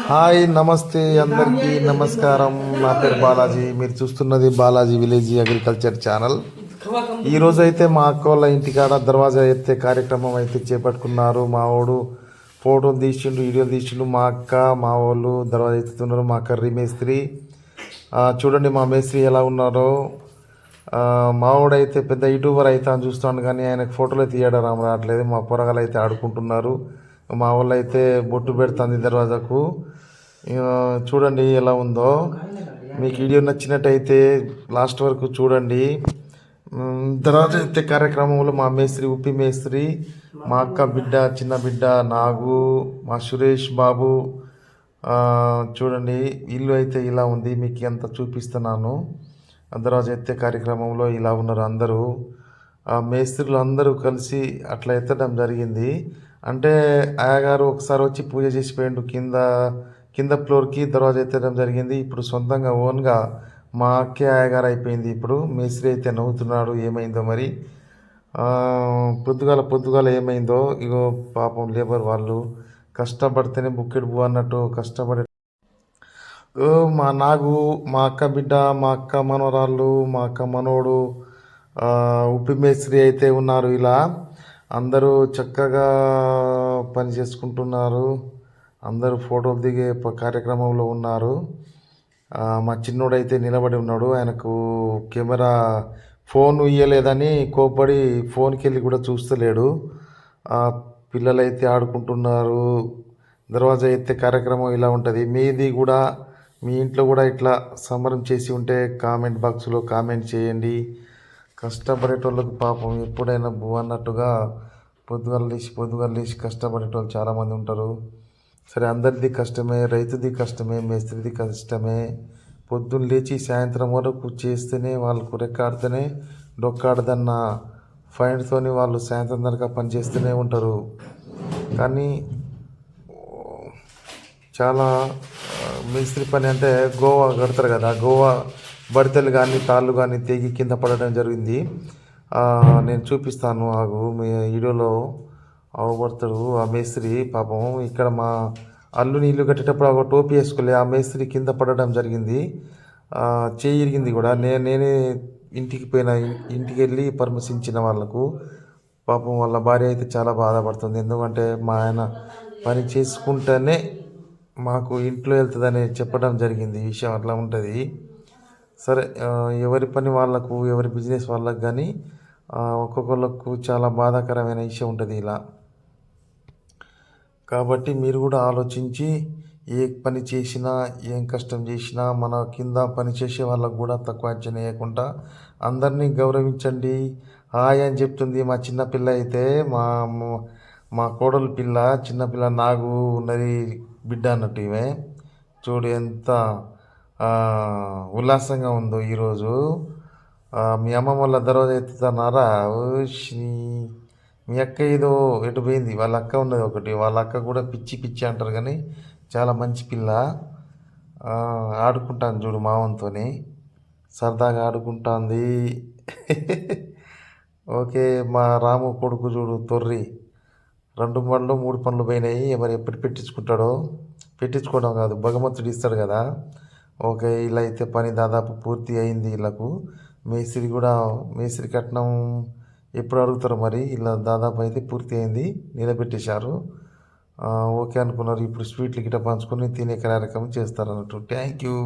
Hi నమస్తే అందరికీ నమస్కారం. నా పేరు బాలాజీ. మీరు చూస్తున్నది బాలాజీ విలేజ్ అగ్రికల్చర్ ఛానల్. ఈరోజు అయితే మా అక్క వాళ్ళ ఇంటికాడ దర్వాజా ఎత్తే కార్యక్రమం అయితే చేపట్టుకున్నారు. మా వాడు ఫోటోలు తీసిండు, వీడియోలు తీసిండు. మా అక్క మా వాళ్ళు దర్వాజా ఎత్తుతున్నారు. మా కర్రీ మేస్త్రి చూడండి మా మేస్త్రి ఎలా ఉన్నారో. మావాడైతే పెద్ద యూట్యూబర్ అయితే అని చూస్తాను, కానీ ఆయనకు ఫోటోలు తీయడం రావట్లేదు. మా పొరగాలు అయితే ఆడుకుంటున్నారు. మా వాళ్ళు అయితే బొట్టు పెడుతుంది దర్వాజాకు. చూడండి ఎలా ఉందో. మీకు వీడియో నచ్చినట్టయితే లాస్ట్ వరకు చూడండి. దర్వాజా ఎత్తే కార్యక్రమంలో మా మేస్త్రి ఉప్పి మేస్త్రి, మా అక్క బిడ్డ చిన్న బిడ్డ నాగు, మా సురేష్ బాబు. చూడండి ఇల్లు అయితే ఇలా ఉంది. మీకు ఎంత చూపిస్తున్నాను. దర్వాజా ఎత్తే కార్యక్రమంలో ఇలా ఉన్నారు అందరూ. మేస్త్రులు అందరూ కలిసి అట్లా ఎత్తడం జరిగింది. అంటే అయ్యగారు ఒకసారి వచ్చి పూజ చేసిపోయిండు. కింద ఫ్లోర్కి దర్వాజా ఎత్తడం జరిగింది. ఇప్పుడు సొంతంగా ఓన్గా మా అక్కే అయ్యగారు ఇప్పుడు మేస్త్రి అయితే నవ్వుతున్నాడు. ఏమైందో మరి పొద్దుగాల ఏమైందో. ఇగో పాపం లేబర్ వాళ్ళు కష్టపడితేనే బుక్కెడు బు అన్నట్టు కష్టపడే మా నాగు, మా అక్క బిడ్డ, మా అక్క మనవరాళ్ళు, మా అక్క మనోడు, ఉప్పి మేస్త్రి అయితే ఉన్నారు. ఇలా అందరూ చక్కగా పని చేసుకుంటున్నారు. అందరూ ఫోటోలు దిగే కార్యక్రమంలో ఉన్నారు. మా చిన్నోడు అయితే నిలబడి ఉన్నాడు. ఆయనకు కెమెరా ఫోన్ ఇయ్యలేదని కోప్పడి ఫోన్కి వెళ్ళి కూడా చూస్తలేడు. పిల్లలైతే ఆడుకుంటున్నారు. దర్వాజా ఎత్తే కార్యక్రమం ఇలా ఉంటుంది. మీది కూడా మీ ఇంట్లో కూడా ఇట్లా సంబరం చేసి ఉంటే కామెంట్ బాక్స్లో కామెంట్ చేయండి. కష్టపడేటోళ్ళకు పాపం ఎప్పుడైనా అన్నట్టుగా పొద్దుగాల లేచి కష్టపడేటోళ్ళు చాలామంది ఉంటారు. సరే అందరిది కష్టమే, రైతుది కష్టమే, మేస్త్రిది కష్టమే. పొద్దున్న లేచి సాయంత్రం వరకు చేస్తేనే వాళ్ళకు రెక్కాడితేనే డొక్కాడదన్న ఫైండ్తోని వాళ్ళు సాయంత్రం దాకా పనిచేస్తూనే ఉంటారు. కానీ చాలా మేస్త్రి పని అంటే గోవా కడతారు కదా, గోవా బడితలు కానీ తాళ్ళు కానీ తెగి కింద పడడం జరిగింది. నేను చూపిస్తాను ఆగు. మీ వీడియోలో అవబడతాడు ఆ మేస్త్రి. పాపం ఇక్కడ మా అల్లుని ఇల్లు కట్టేటప్పుడు ఒక టోపీ వేసుకోలే, ఆ మేస్త్రి కింద పడడం జరిగింది. చేయి ఇరిగింది కూడా. నేనే ఇంటికి వెళ్ళి పరామర్శించిన వాళ్ళకు. పాపం వాళ్ళ భార్య అయితే చాలా బాధపడుతుంది. ఎందుకంటే మా ఆయన పని చేసుకుంటేనే మాకు ఇంట్లో వెళ్తుందని చెప్పడం జరిగింది. ఈ విషయం అట్లా ఉంటుంది. సరే ఎవరి పని వాళ్ళకు, ఎవరి బిజినెస్ వాళ్ళకు కానీ ఒక్కొక్కళ్ళకు చాలా బాధాకరమైన విషయం ఉంటుంది ఇలా. కాబట్టి మీరు కూడా ఆలోచించి ఏ పని చేసినా, ఏం కష్టం చేసినా మన కింద పని చేసే వాళ్ళకు కూడా తక్కువ అంచనా వేయకుండా అందరినీ గౌరవించండి. హాయ్ అని చెప్తుంది మా చిన్నపిల్ల అయితే. మా కోడలు పిల్ల చిన్నపిల్ల నాగు ఉన్నది బిడ్డ అన్నట్టు. ఈమె చూడు ఎంత ఉల్లాసంగా ఉందో ఈరోజు. మీ అమ్మ వాళ్ళ దర్వాజా ఎత్తుతున్నారా? మీ అక్క ఏదో ఎటు పోయింది. వాళ్ళ అక్క ఉన్నది ఒకటి. వాళ్ళ అక్క కూడా పిచ్చి పిచ్చి అంటారు, కానీ చాలా మంచి పిల్ల. ఆడుకుంటాను చూడు మావంతో, సరదాగా ఆడుకుంటుంది. ఓకే. మా రాము కొడుకు చూడు తొర్రి 2 పనులు 3 పనులు పోయినాయి. మరి ఎప్పుడు పెట్టించుకోవడం కాదు, భగవంతుడు ఇస్తాడు కదా. ఓకే. ఇలా అయితే పని దాదాపు పూర్తి అయింది. వీళ్ళకు మేస్త్రి కట్నం ఎప్పుడు అడుగుతారు మరి. ఇలా దాదాపు అయితే పూర్తి అయింది, నిలబెట్టేశారు. ఓకే అనుకున్నారు. ఇప్పుడు స్వీట్లు గిట్ట పంచుకొని తినే కార్యక్రమం చేస్తారు అన్నట్టు. Thank you.